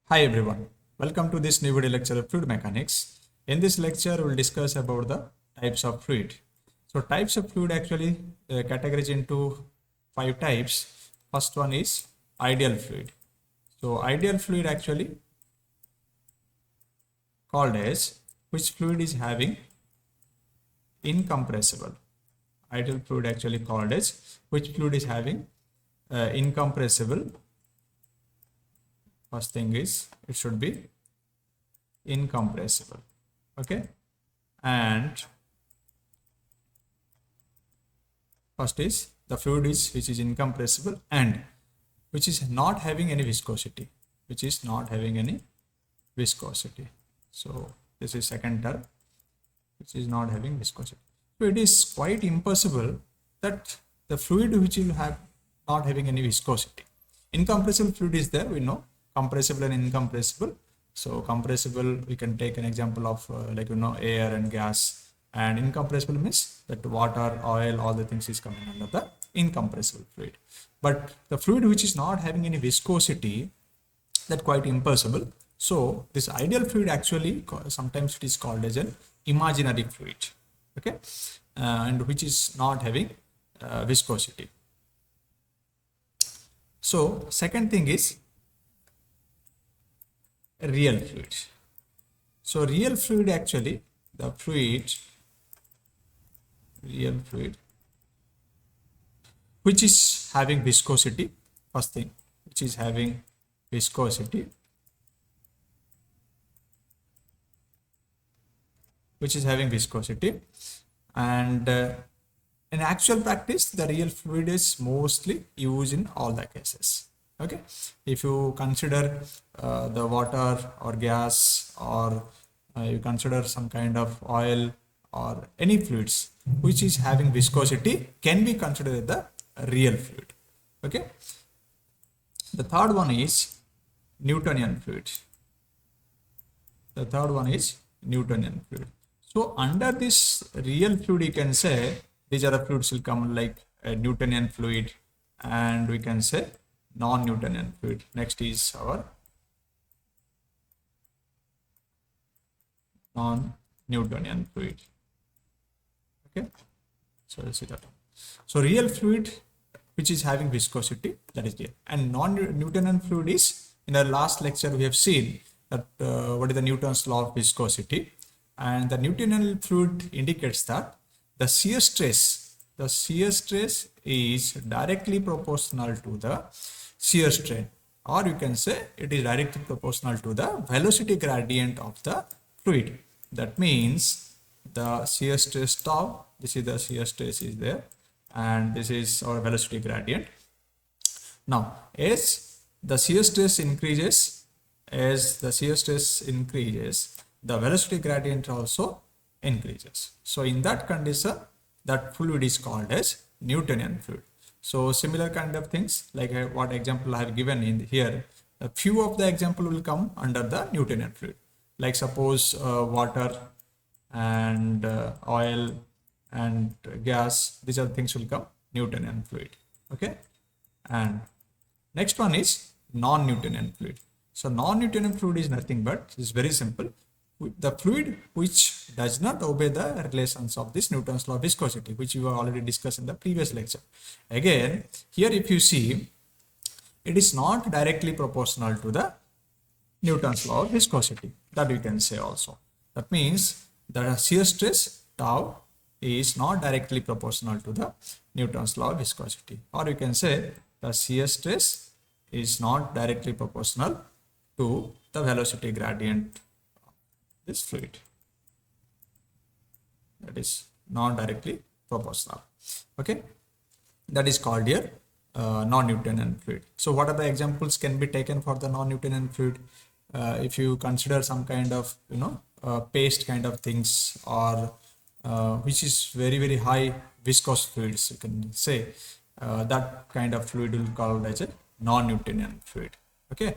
Hi everyone, welcome to this new video lecture of fluid mechanics. In this lecture, we'll discuss about the types of fluid. So types of fluid actually categorized into 5 types. First one is ideal fluid. So ideal fluid actually called as which fluid is having incompressible. Ideal fluid actually called as which fluid is having incompressible. First thing is it should be incompressible. Okay, and first is the fluid is which is incompressible and which is not having any viscosity, so this is second term, which is not having viscosity. So it is quite impossible that the fluid which will have not having any viscosity. Incompressible fluid is there, we know, compressible and incompressible. So compressible, we can take an example of air and gas, and incompressible means that water, oil, all the things is coming under the incompressible fluid. But the fluid which is not having any viscosity, that quite impossible. So this ideal fluid actually sometimes it is called as an imaginary fluid, okay, and which is not having viscosity. So second thing is real fluid. So real fluid actually, the real fluid which is having viscosity, first thing, which is having viscosity, and in actual practice the real fluid is mostly used in all the cases. Okay, if you consider the water or gas, or you consider some kind of oil or any fluids which is having viscosity, can be considered the real fluid. Okay, the third one is Newtonian fluid. So under this real fluid, you can say these are the fluids will come like a Newtonian fluid, and we can say non-Newtonian fluid. Next is our non-Newtonian fluid. Okay, so let's see that. So real fluid which is having viscosity, that is real, and non-Newtonian fluid is, in the last lecture we have seen that what is the Newton's law of viscosity, and the Newtonian fluid indicates that the shear stress is directly proportional to the shear strain, or you can say it is directly proportional to the velocity gradient of the fluid. That means the shear stress tau, this is the shear stress is there, and this is our velocity gradient. Now as the shear stress increases, the velocity gradient also increases. So in that condition, that fluid is called as Newtonian fluid. So similar kind of things like what example I have given in here, a few of the example will come under the Newtonian fluid, like suppose water and oil and gas, these are the things will come Newtonian fluid. Okay, and next one is non-Newtonian fluid. So non-Newtonian fluid is nothing but, is very simple, the fluid which does not obey the relations of this Newton's law of viscosity, which we have already discussed in the previous lecture. Again, here if you see, it is not directly proportional to the Newton's law of viscosity, that we can say also. That means the shear stress tau is not directly proportional to the Newton's law of viscosity, or you can say the shear stress is not directly proportional to the velocity gradient of this fluid, that is not directly proportional. Okay, that is called here non-Newtonian fluid. So what are the examples can be taken for the non-Newtonian fluid? If you consider some kind of paste kind of things, or which is very high viscous fluids, you can say that kind of fluid will be called as a non-Newtonian fluid. Okay,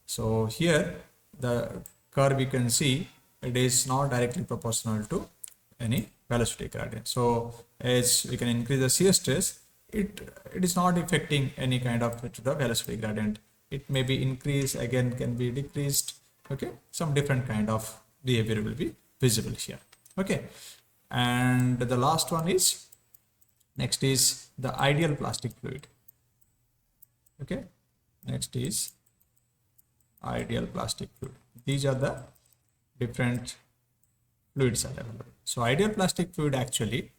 so here the curve you can see, it is not directly proportional to any velocity gradient. So as we can increase the shear stress, it is not affecting any kind of the velocity gradient, it may be increased, again can be decreased. Okay, some different kind of behavior will be visible here. Okay, and the last one is, next is the ideal plastic fluid. Okay, next is ideal plastic fluid. These are the different fluids available. So ideal plastic fluid, actually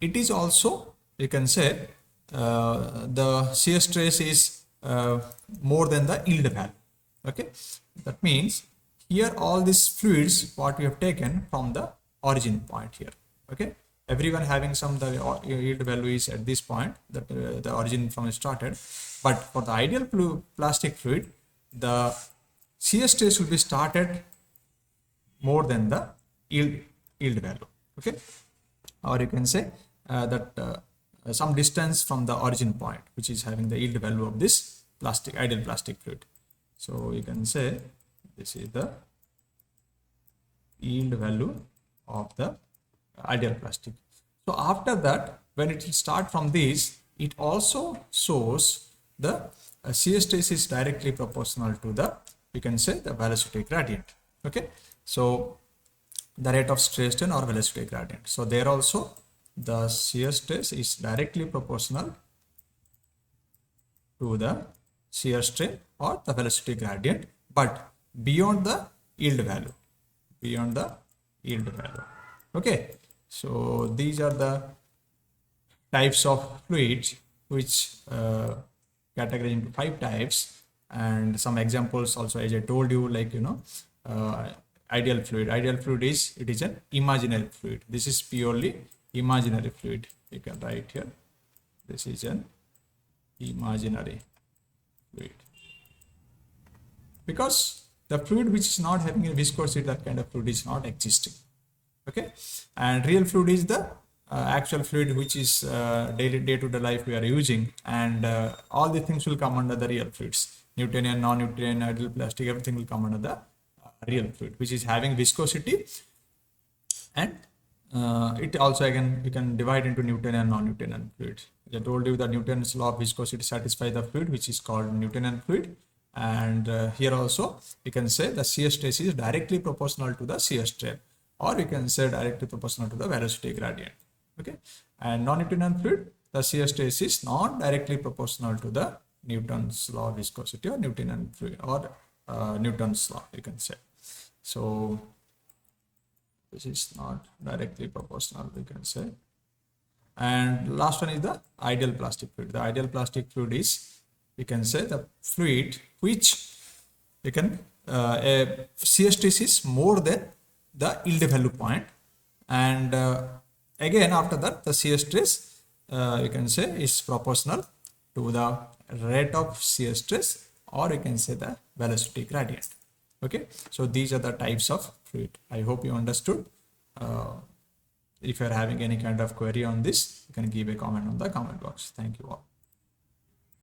it is also, you can say, the shear stress is more than the yield value. Okay, that means here all these fluids what we have taken from the origin point here. Okay, everyone having some, the yield value is at this point, that the origin from started, but for the ideal plastic fluid, the shear stress will be started more than the yield value. Okay, or you can say that some distance from the origin point, which is having the yield value of this ideal plastic fluid. So you can say this is the yield value of the ideal plastic. So after that, when it will start from this, it also shows the shear stress is directly proportional to the, you can say, the velocity gradient. Okay, so the rate of stress strain or velocity gradient. So there also the shear stress is directly proportional to the shear strain or the velocity gradient, but beyond the yield value, beyond the yield value. Okay, so these are the types of fluids which categorized into 5 types, and some examples also, as I told you, like ideal fluid. Ideal fluid is, it is an imaginary fluid. This is purely imaginary fluid. You can write here, this is an imaginary fluid, because the fluid which is not having a viscosity, that kind of fluid is not existing. Okay, and real fluid is the actual fluid which is day-to-day life we are using, and all the things will come under the real fluids. Newtonian, non-Newtonian, ideal plastic, everything will come under the real fluid, which is having viscosity, and it also, again, you can divide into Newtonian and non-Newtonian fluid. I told you that Newton's law of viscosity satisfies the fluid which is called Newtonian fluid, and here also you can say the shear stress is directly proportional to the shear strain, or you can say directly proportional to the velocity gradient. Okay, and non-Newtonian fluid, the shear stress is not directly proportional to the Newton's law of viscosity or Newtonian fluid, or Newton's law, you can say. So this is not directly proportional, we can say. And last one is the ideal plastic fluid. The ideal plastic fluid is, you can say, the fluid which you can shear stress is more than the yield value point, and again after that the shear stress you can say is proportional to the rate of shear stress, or you can say the velocity gradient. Okay, so these are the types of fluid. I hope you understood. If you are having any kind of query on this, you can give a comment on the comment box. Thank you all.